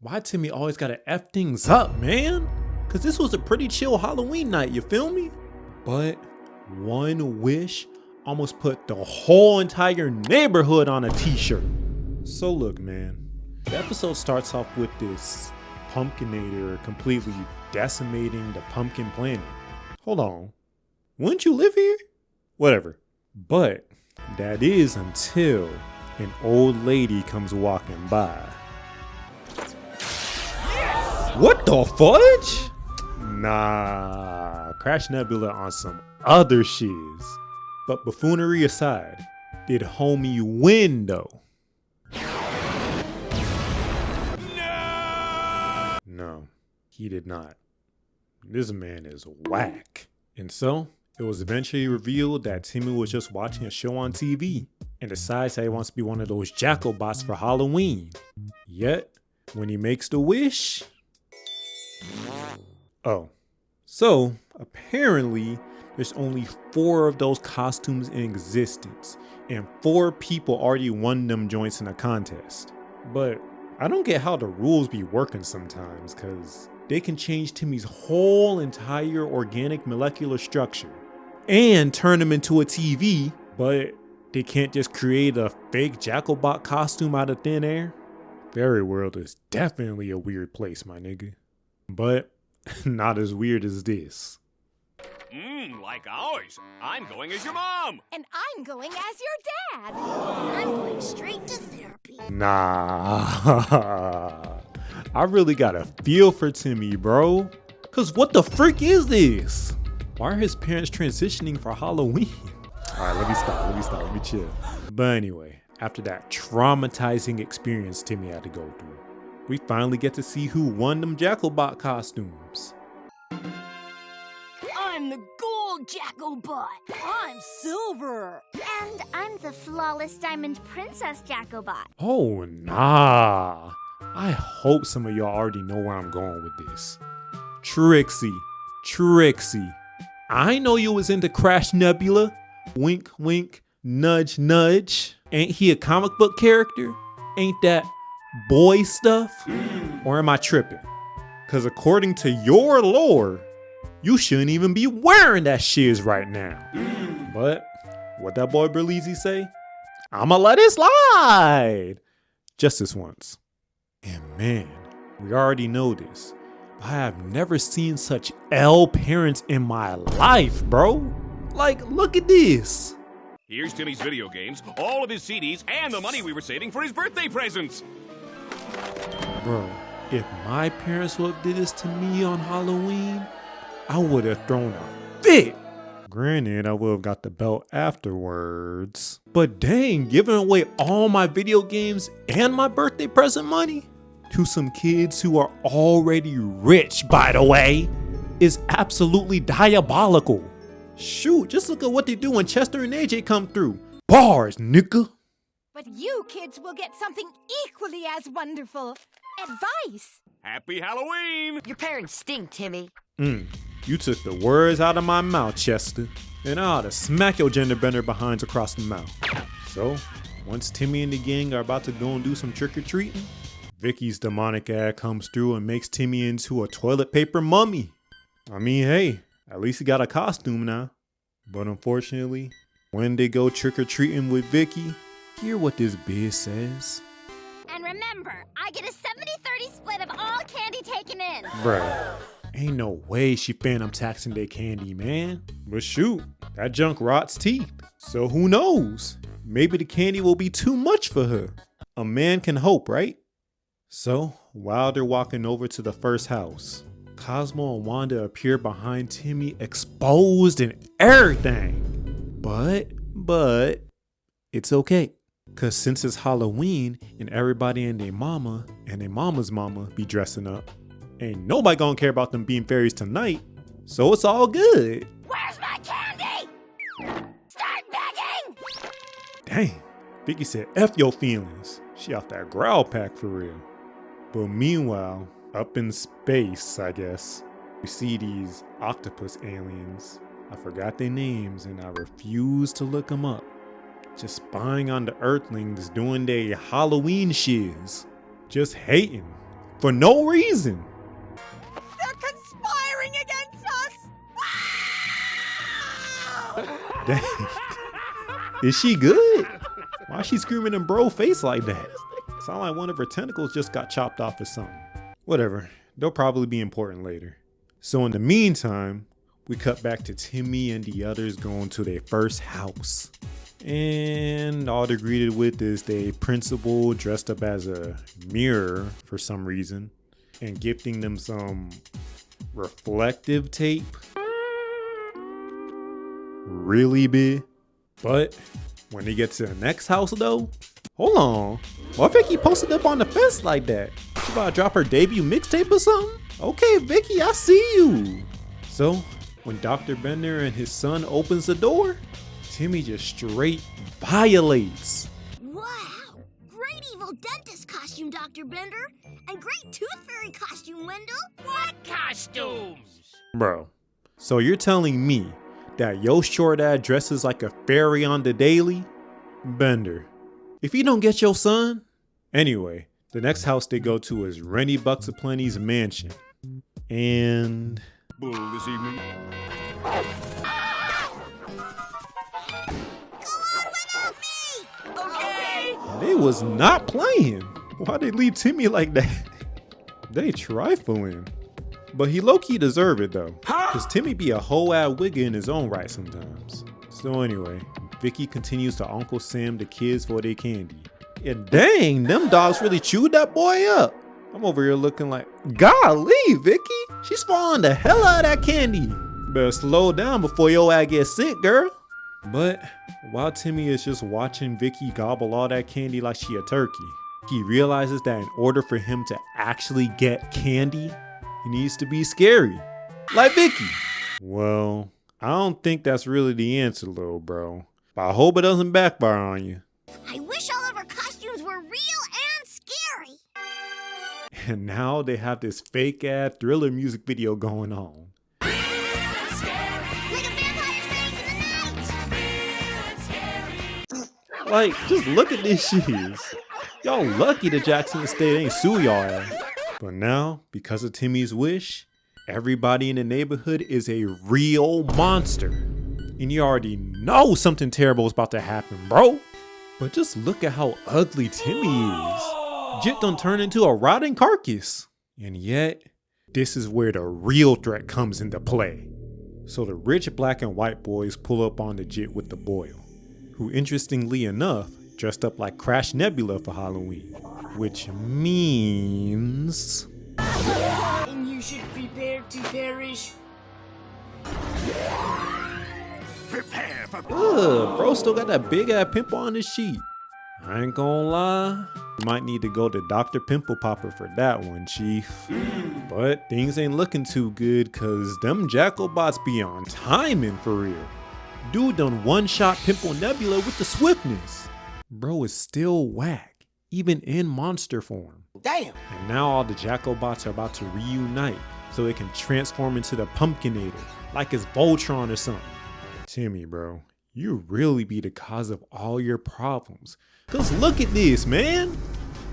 Why Timmy always gotta F things up, man? Cause this was a pretty chill Halloween night, you feel me? But one wish almost put the whole entire neighborhood on a t-shirt. So look, man, the episode starts off with this Pumpkinator completely decimating the pumpkin planet. Hold on, wouldn't you live here? Whatever. But that is until an old lady comes walking by. What the fudge? Nah, Crash Nebula on some other shiz. But buffoonery aside, did homie win though? No, he did not. This man is whack. And so, it was eventually revealed that Timmy was just watching a show on TV and decides that he wants to be one of those Jackalbots for Halloween. Yet, when he makes the wish... Oh, so apparently there's only 4 of those costumes in existence and 4 people already won them joints in a contest. But I don't get how the rules be working sometimes, cause they can change Timmy's whole entire organic molecular structure and turn him into a TV, but they can't just create a fake Jackalbot costume out of thin air. Fairy world is definitely a weird place, my nigga. But not as weird as this. Like ours. I'm going as your mom. And I'm going as your dad. And I'm going straight to therapy. Nah. I really got a feel for Timmy, bro. Cause what the freak is this? Why are his parents transitioning for Halloween? Alright, let me chill. But anyway, after that traumatizing experience Timmy had to go through, we finally get to see who won them Jackalbot costumes. I'm the gold Jackalbot. I'm silver. And I'm the flawless diamond princess Jackalbot. Oh, nah. I hope some of y'all already know where I'm going with this. Trixie. I know you was into Crash Nebula. Wink, wink, nudge, nudge. Ain't he a comic book character? Ain't that boy stuff? Or am I tripping? Cause according to your lore, you shouldn't even be wearing that shiz right now. But what that boy Berleezy say? I'ma let it slide. Just this once. And man, we already know this, but I have never seen such L parents in my life, bro. Like, look at this. Here's Timmy's video games, all of his CDs, and the money we were saving for his birthday presents. Bro, if my parents would have did this to me on Halloween, I would have thrown a fit. Granted, I would have got the belt afterwards. But dang, giving away all my video games and my birthday present money to some kids who are already rich, by the way, is absolutely diabolical. Shoot, just look at what they do when Chester and AJ come through. Bars, nigga. But you kids will get something equally as wonderful. Advice. Happy Halloween! Your parents stink, Timmy. You took the words out of my mouth, Chester. And I ought to smack your gender bender behinds across the mouth. So, once Timmy and the gang are about to go and do some trick-or-treating, Vicky's demonic ass comes through and makes Timmy into a toilet paper mummy. I mean, hey, at least he got a costume now. But unfortunately, when they go trick-or-treating with Vicky, hear what this biz says. And remember, I get a 70-30 split of all candy taken in. Bruh, ain't no way she phantom taxing their candy, man. But shoot, that junk rots teeth. So who knows? Maybe the candy will be too much for her. A man can hope, right? So, while they're walking over to the first house, Cosmo and Wanda appear behind Timmy exposed and everything. But, it's okay. Cause since it's Halloween and everybody and their mama and their mama's mama be dressing up, ain't nobody gonna care about them being fairies tonight, so it's all good. Where's my candy? Start begging! Dang, Vicky said F your feelings. She off that growl pack for real. But meanwhile, up in space, I guess, we see these octopus aliens. I forgot their names and I refuse to look them up. Just spying on the Earthlings doing their Halloween shiz. Just hating. For no reason. They're conspiring against us! Dang. Is she good? Why is she screaming in bro face like that? Sound like one of her tentacles just got chopped off or something. Whatever, they'll probably be important later. So in the meantime, we cut back to Timmy and the others going to their first house. And all they're greeted with is the principal dressed up as a mirror for some reason and gifting them some reflective tape. Really big. But when they get to the next house though, hold on. Why Vicky posted up on the fence like that? She about to drop her debut mixtape or something? Okay, Vicky, I see you. So when Dr. Bender and his son opens the door, Timmy just straight violates. Wow! Great evil dentist costume, Dr. Bender. And great tooth fairy costume, Wendell. What costumes? Bro, so you're telling me that your short ad dresses like a fairy on the daily? Bender, if you don't get your son. Anyway, the next house they go to is Rennie Bucks Aplenty's mansion. And Bull this evening. they was not playing. Why'd they leave Timmy like that? They trifling. But he low-key deserve it though. Cause Timmy be a whole ass wigger in his own right sometimes. So anyway, Vicky continues to Uncle Sam the kids for their candy. And dang, them dogs really chewed that boy up. I'm over here looking like, golly, Vicky, she's swallowing the hell out of that candy. Better slow down before your ass gets sick, girl. But while Timmy is just watching Vicky gobble all that candy like she a turkey, he realizes that in order for him to actually get candy, he needs to be scary, like Vicky. Well, I don't think that's really the answer, little bro. But I hope it doesn't backfire on you. I wish all of our costumes were real and scary. And now they have this fake ass thriller music video going on. Like a vampire saying in the night. Like, just look at this shit. Y'all lucky the Jackson Estate ain't sue y'all ass. But now, because of Timmy's wish, everybody in the neighborhood is a real monster. And you already know something terrible is about to happen, bro. But just look at how ugly Timmy is. Jit done turned into a rotting carcass. And yet, this is where the real threat comes into play. So the rich black and white boys pull up on the Jit with the boil, who interestingly enough, dressed up like Crash Nebula for Halloween. Which means... And you should prepare to perish. Prepare for Ugh, bro still got that big ass pimple on his sheet. I ain't gonna lie, you might need to go to Dr. Pimple Popper for that one, chief. But things ain't looking too good cause them Jackalbots be on timing for real. Dude done one-shot Pimple Nebula with the swiftness. Bro is still whack, even in monster form. Damn. And now all the Jackalbots are about to reunite so it can transform into the Pumpkinator, like it's Voltron or something. Timmy, bro, you really be the cause of all your problems. Cause look at this, man.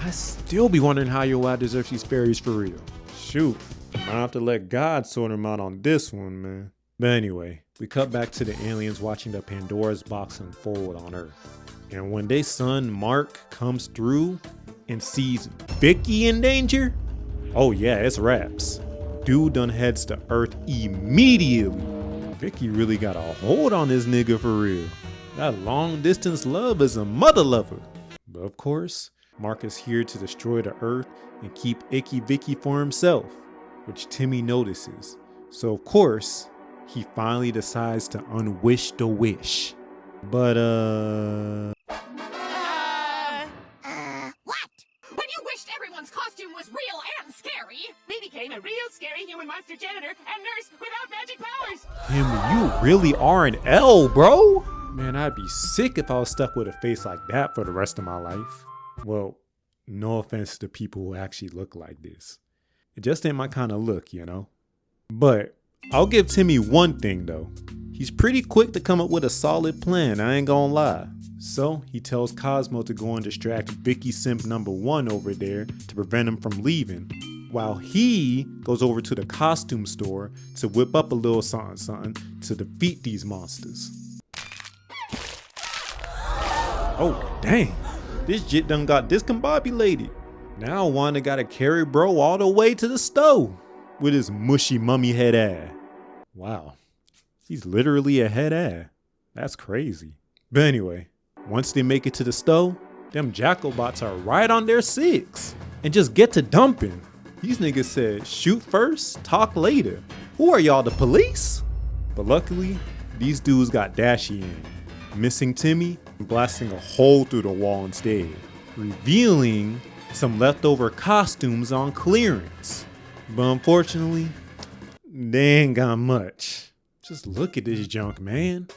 I still be wondering how your wife deserves these fairies for real. Shoot, might have to let God sort them out on this one, man. But anyway, we cut back to the aliens watching the Pandora's box unfold on Earth. And when their son Mark comes through and sees Vicky in danger, oh yeah, it's raps. Dude done heads to Earth immediately. Vicky really got a hold on this nigga for real. That long distance love is a mother lover. But of course, Mark is here to destroy the Earth and keep Icky Vicky for himself, which Timmy notices. So of course, he finally decides to unwish the wish. But What? When you wished everyone's costume was real and scary, we became a real scary human monster janitor and nurse without magic powers. Tim, you really are an L, bro. Man, I'd be sick if I was stuck with a face like that for the rest of my life. Well, no offense to people who actually look like this. It just ain't my kind of look, you know? But I'll give Timmy one thing though. He's pretty quick to come up with a solid plan, I ain't gonna lie. So he tells Cosmo to go and distract Vicky Simp number 1 over there to prevent him from leaving. while he goes over to the costume store to whip up a little something to defeat these monsters. Oh, dang. This jit done got discombobulated. Now Wanda gotta carry bro all the way to the stove with his mushy mummy head ass. Wow. He's literally a head ass. That's crazy. But anyway, once they make it to the stove, them Jackalbots are right on their six and just get to dumping. These niggas said, shoot first, talk later. Who are y'all, the police? But luckily, these dudes got dashy in, missing Timmy and blasting a hole through the wall instead, revealing some leftover costumes on clearance. But unfortunately, they ain't got much. Just look at this junk, man.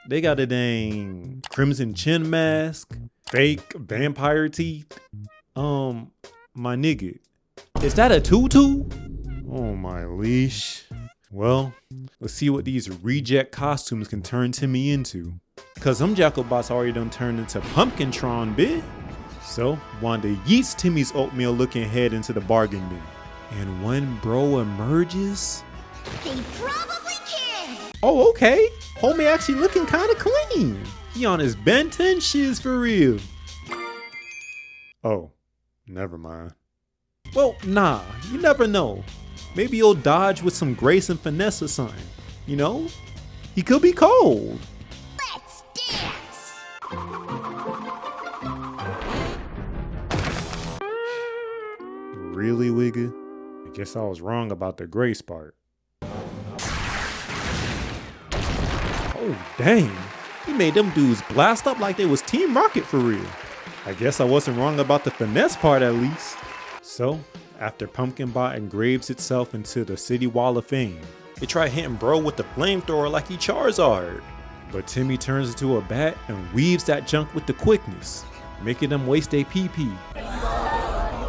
They got a dang crimson chin mask, fake vampire teeth. My nigga, is that a tutu? Oh my leash. Well, let's see what these reject costumes can turn Timmy into. Cause some Jackalbots already done turned into Pumpkintron, bitch. So Wanda yeets Timmy's oatmeal looking head into the bargain bin. And when bro emerges, They probably can. oh, okay. Homie actually looking kinda clean. He on his Ben 10 shiz for real. Oh, never mind. Well, nah, you never know. Maybe he'll dodge with some grace and finesse or something. You know? He could be cold. Let's dance. Really, Wigga? I guess I was wrong about the grace part. Oh, dang. He made them dudes blast up like they was Team Rocket for real. I guess I wasn't wrong about the finesse part at least. So, after Pumpkinbot engraves itself into the City Wall of Fame, they try hitting bro with the flamethrower like he Charizard. But Timmy turns into a bat and weaves that junk with the quickness, making them waste a PP.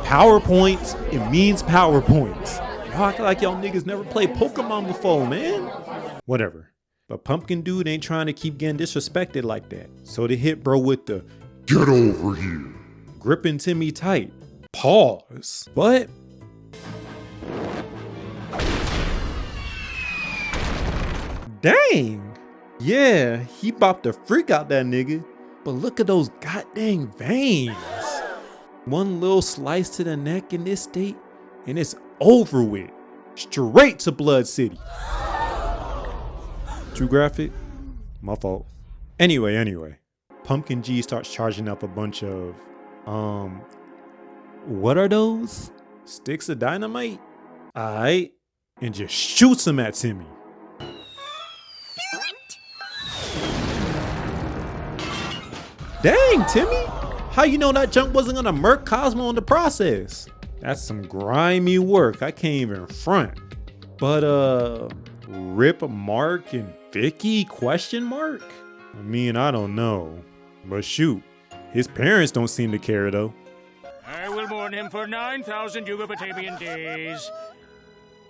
PowerPoints, it means PowerPoints. Y'all act like y'all niggas never played Pokemon before, man. Whatever. But Pumpkin Dude ain't trying to keep getting disrespected like that. So they hit bro with the "Get over here," gripping Timmy tight. Pause. But dang. Yeah, he bopped the freak out that nigga. But look at those goddamn veins. One little slice to the neck in this state, and it's over with. Straight to Blood City. Too graphic? My fault. Anyway. Pumpkin G starts charging up a bunch of, what are those? Sticks of dynamite? Aight. And just shoots them at Timmy. Dang, Timmy! How you know that junk wasn't gonna murk Cosmo in the process? That's some grimy work. I can't even front. But Rip, Mark, and Vicky? Question mark? I mean, I don't know. But shoot, his parents don't seem to care though. I will mourn him for 9,000 Yugopotamian days.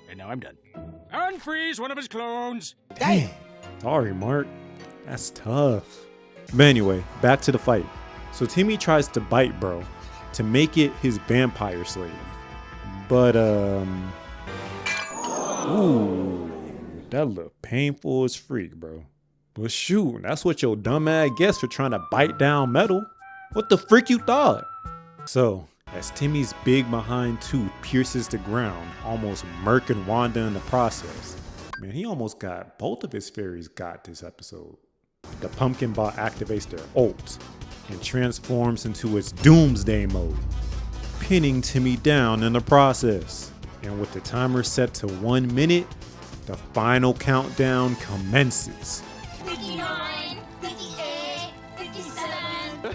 And now I'm done. Unfreeze one of his clones. Dang. Sorry, Mark. That's tough. But anyway, back to the fight. So Timmy tries to bite bro to make it his vampire slave. But ooh, that looked painful as freak, bro. But shoot, that's what your dumb ass gets for trying to bite down metal. What the freak you thought? So, as Timmy's big behind tooth pierces the ground, almost murking Wanda in the process. Man, he almost got both of his fairies got this episode. The Pumpkinbot activates their ult and transforms into its doomsday mode, pinning Timmy down in the process. And with the timer set to 1 minute, the final countdown commences. 59, 58, 57.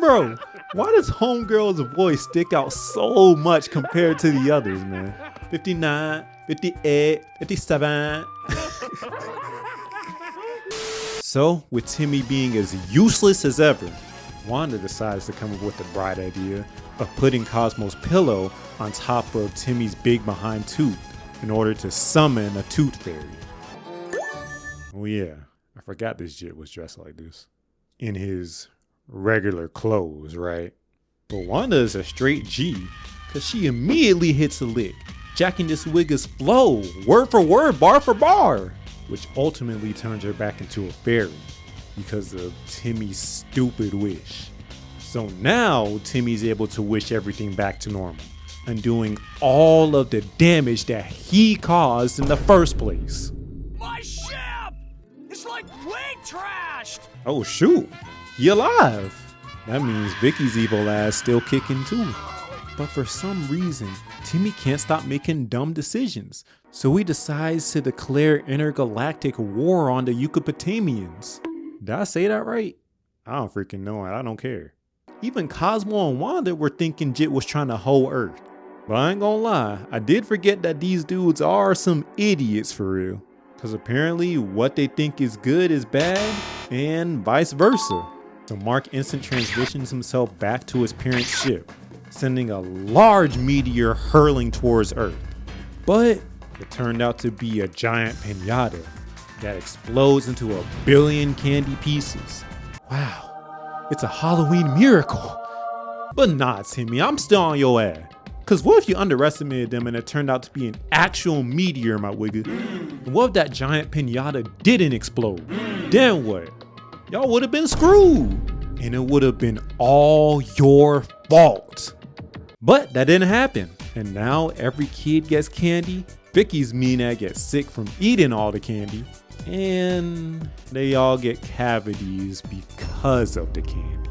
Bro, why does Homegirl's voice stick out so much compared to the others, man? 59, 58, 57. So, with Timmy being as useless as ever, Wanda decides to come up with the bright idea of putting Cosmo's pillow on top of Timmy's big behind tooth in order to summon a tooth fairy. Oh yeah, I forgot this jit was dressed like this. In his regular clothes, right? But Wanda is a straight G, cause she immediately hits a lick, jacking this wigger's flow, word for word, bar for bar, which ultimately turns her back into a fairy because of Timmy's stupid wish. So now Timmy's able to wish everything back to normal, undoing all of the damage that he caused in the first place. My ship! It's like way trashed! Oh shoot, he alive. That means Vicky's evil ass still kicking too. But for some reason, Timmy can't stop making dumb decisions, so he decides to declare intergalactic war on the Yucatanians. Did I say that right? I don't freaking know, I don't care. Even Cosmo and Wanda were thinking Jit was trying to hold Earth. But I ain't gonna lie, I did forget that these dudes are some idiots for real. Cause apparently what they think is good is bad, and vice versa. So Mark instant transitions himself back to his parents' ship, sending a large meteor hurling towards Earth. But it turned out to be a giant piñata that explodes into 1 billion candy pieces. Wow, it's a Halloween miracle. But nah, Timmy, I'm still on your ass. Cause what if you underestimated them and it turned out to be an actual meteor, my wigger? And what if that giant piñata didn't explode? Then what? Y'all would have been screwed. And it would have been all your fault. But that didn't happen. And now every kid gets candy. Vicky's mean ass gets sick from eating all the candy. And they all get cavities because of the candy.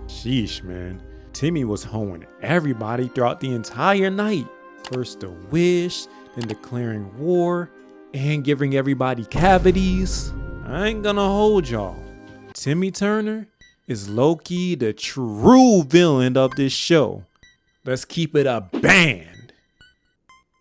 Sheesh, man. Timmy was hoeing everybody throughout the entire night. First a wish, then declaring war, and giving everybody cavities. I ain't gonna hold y'all. Timmy Turner is low-key the true villain of this show. Let's keep it a band.